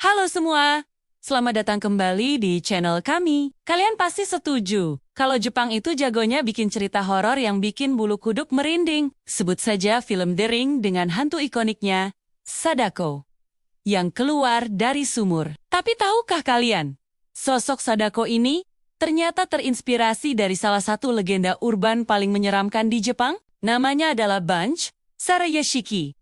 Halo semua, selamat datang kembali di channel kami. Kalian pasti setuju kalau Jepang itu jagonya bikin cerita horor yang bikin bulu kuduk merinding. Sebut saja film The Ring dengan hantu ikoniknya, Sadako, yang keluar dari sumur. Tapi tahukah kalian, sosok Sadako ini ternyata terinspirasi dari salah satu legenda urban paling menyeramkan di Jepang? Namanya adalah Banch Sarayashiki,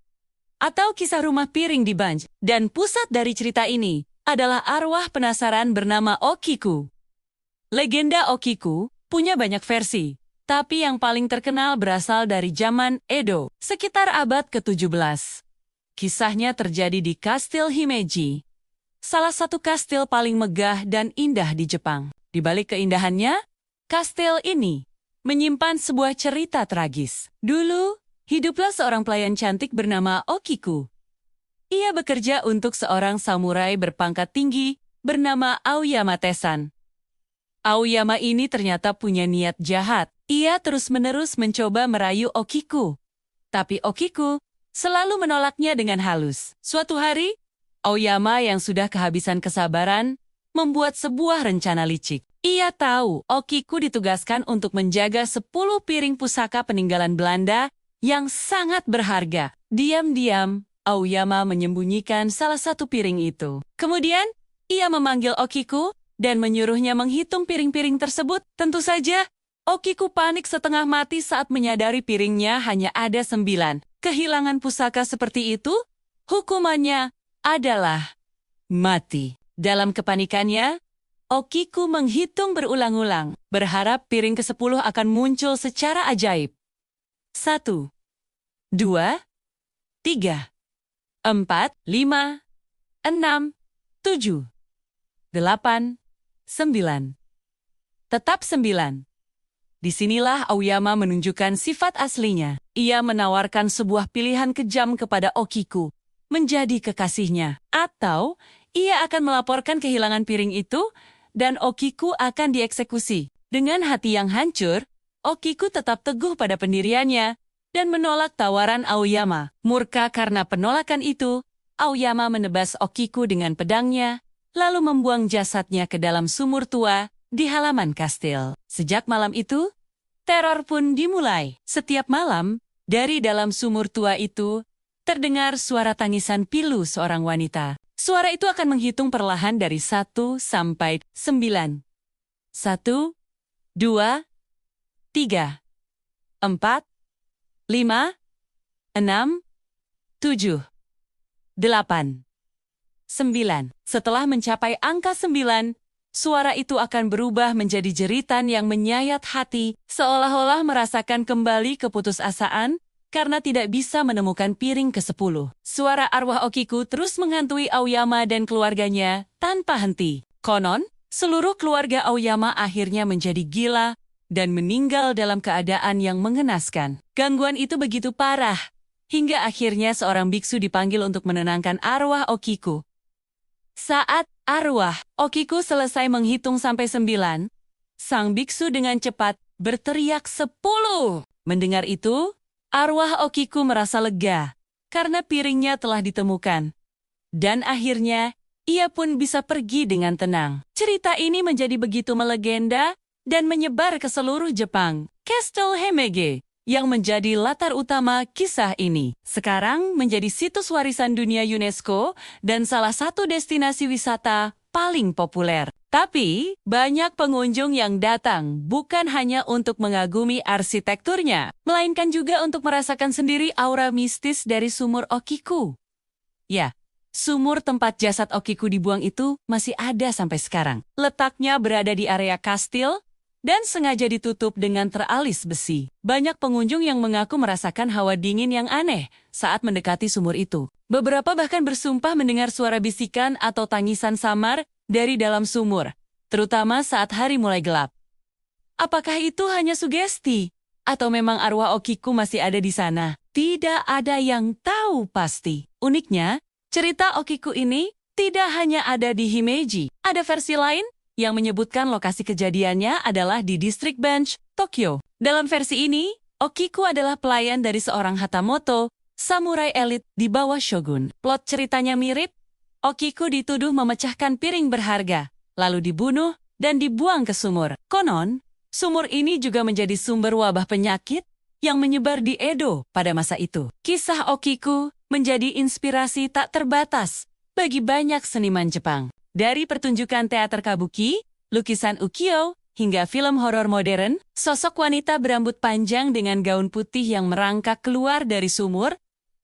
atau kisah rumah piring di Banch. Dan pusat dari cerita ini adalah arwah penasaran bernama Okiku. Legenda Okiku punya banyak versi, tapi yang paling terkenal berasal dari zaman Edo, sekitar abad ke-17. Kisahnya terjadi di Kastil Himeji, salah satu kastil paling megah dan indah di Jepang. Di balik keindahannya, kastil ini menyimpan sebuah cerita tragis. Dulu, hiduplah seorang pelayan cantik bernama Okiku. Ia bekerja untuk seorang samurai berpangkat tinggi bernama Aoyama Tesan. Aoyama ini ternyata punya niat jahat. Ia terus-menerus mencoba merayu Okiku. Tapi Okiku selalu menolaknya dengan halus. Suatu hari, Aoyama yang sudah kehabisan kesabaran membuat sebuah rencana licik. Ia tahu Okiku ditugaskan untuk menjaga 10 piring pusaka peninggalan Belanda yang sangat berharga. Diam-diam, Aoyama menyembunyikan salah satu piring itu. Kemudian, ia memanggil Okiku dan menyuruhnya menghitung piring-piring tersebut. Tentu saja, Okiku panik setengah mati saat menyadari piringnya hanya ada 9. Kehilangan pusaka seperti itu, hukumannya adalah mati. Dalam kepanikannya, Okiku menghitung berulang-ulang, berharap piring ke-10 akan muncul secara ajaib. 1, 2, 3, 4, 5, 6, 7, 8, 9. Tetap 9. Disinilah Aoyama menunjukkan sifat aslinya. Ia menawarkan sebuah pilihan kejam kepada Okiku, menjadi kekasihnya. Atau, ia akan melaporkan kehilangan piring itu, dan Okiku akan dieksekusi. Dengan hati yang hancur, Okiku tetap teguh pada pendiriannya dan menolak tawaran Aoyama. Murka karena penolakan itu, Aoyama menebas Okiku dengan pedangnya, lalu membuang jasadnya ke dalam sumur tua di halaman kastil. Sejak malam itu, teror pun dimulai. Setiap malam, dari dalam sumur tua itu, terdengar suara tangisan pilu seorang wanita. Suara itu akan menghitung perlahan dari 1 sampai 9. 1, 2, 3, 4, 5, 6, 7, 8, 9. Setelah mencapai angka 9, suara itu akan berubah menjadi jeritan yang menyayat hati, seolah-olah merasakan kembali keputusasaan karena tidak bisa menemukan piring ke-10. Suara arwah Okiku terus menghantui Aoyama dan keluarganya tanpa henti. Konon, seluruh keluarga Aoyama akhirnya menjadi gila dan meninggal dalam keadaan yang mengenaskan. Gangguan itu begitu parah, hingga akhirnya seorang biksu dipanggil untuk menenangkan arwah Okiku. Saat arwah Okiku selesai menghitung sampai 9, sang biksu dengan cepat berteriak 10. Mendengar itu, arwah Okiku merasa lega karena piringnya telah ditemukan. Dan akhirnya, ia pun bisa pergi dengan tenang. Cerita ini menjadi begitu melegenda dan menyebar ke seluruh Jepang. Kastil Himeji, yang menjadi latar utama kisah ini, sekarang menjadi situs warisan dunia UNESCO dan salah satu destinasi wisata paling populer. Tapi, banyak pengunjung yang datang bukan hanya untuk mengagumi arsitekturnya, melainkan juga untuk merasakan sendiri aura mistis dari sumur Okiku. Ya, sumur tempat jasad Okiku dibuang itu masih ada sampai sekarang. Letaknya berada di area kastil dan sengaja ditutup dengan teralis besi. Banyak pengunjung yang mengaku merasakan hawa dingin yang aneh saat mendekati sumur itu. Beberapa bahkan bersumpah mendengar suara bisikan atau tangisan samar dari dalam sumur, terutama saat hari mulai gelap. Apakah itu hanya sugesti? Atau memang arwah Okiku masih ada di sana? Tidak ada yang tahu pasti. Uniknya, cerita Okiku ini tidak hanya ada di Himeji. Ada versi lain yang menyebutkan lokasi kejadiannya adalah di distrik Banch, Tokyo. Dalam versi ini, Okiku adalah pelayan dari seorang Hatamoto, samurai elit di bawah shogun. Plot ceritanya mirip. Okiku dituduh memecahkan piring berharga, lalu dibunuh dan dibuang ke sumur. Konon, sumur ini juga menjadi sumber wabah penyakit yang menyebar di Edo pada masa itu. Kisah Okiku menjadi inspirasi tak terbatas bagi banyak seniman Jepang. Dari pertunjukan teater kabuki, lukisan ukiyo, hingga film horor modern, sosok wanita berambut panjang dengan gaun putih yang merangkak keluar dari sumur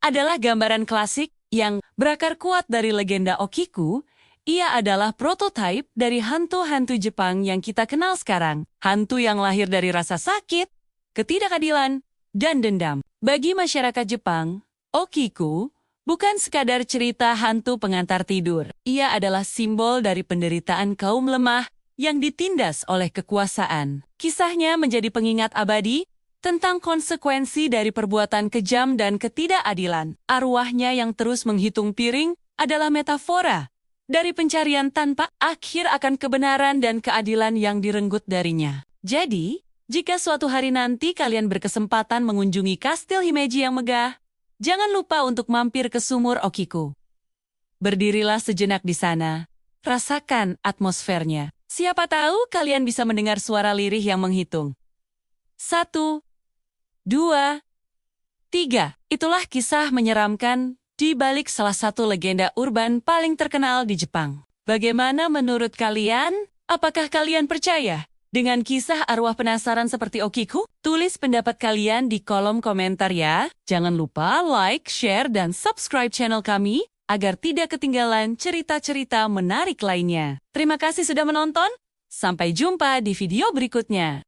adalah gambaran klasik yang berakar kuat dari legenda Okiku. Ia adalah prototipe dari hantu-hantu Jepang yang kita kenal sekarang. Hantu yang lahir dari rasa sakit, ketidakadilan, dan dendam. Bagi masyarakat Jepang, Okiku bukan sekadar cerita hantu pengantar tidur. Ia adalah simbol dari penderitaan kaum lemah yang ditindas oleh kekuasaan. Kisahnya menjadi pengingat abadi tentang konsekuensi dari perbuatan kejam dan ketidakadilan. Arwahnya yang terus menghitung piring adalah metafora dari pencarian tanpa akhir akan kebenaran dan keadilan yang direnggut darinya. Jadi, jika suatu hari nanti kalian berkesempatan mengunjungi Kastil Himeji yang megah, jangan lupa untuk mampir ke sumur Okiku. Berdirilah sejenak di sana, rasakan atmosfernya. Siapa tahu kalian bisa mendengar suara lirih yang menghitung. 1, 2, 3. Itulah kisah menyeramkan di balik salah satu legenda urban paling terkenal di Jepang. Bagaimana menurut kalian? Apakah kalian percaya dengan kisah arwah penasaran seperti Okiku? Tulis pendapat kalian di kolom komentar ya. Jangan lupa like, share, dan subscribe channel kami agar tidak ketinggalan cerita-cerita menarik lainnya. Terima kasih sudah menonton. Sampai jumpa di video berikutnya.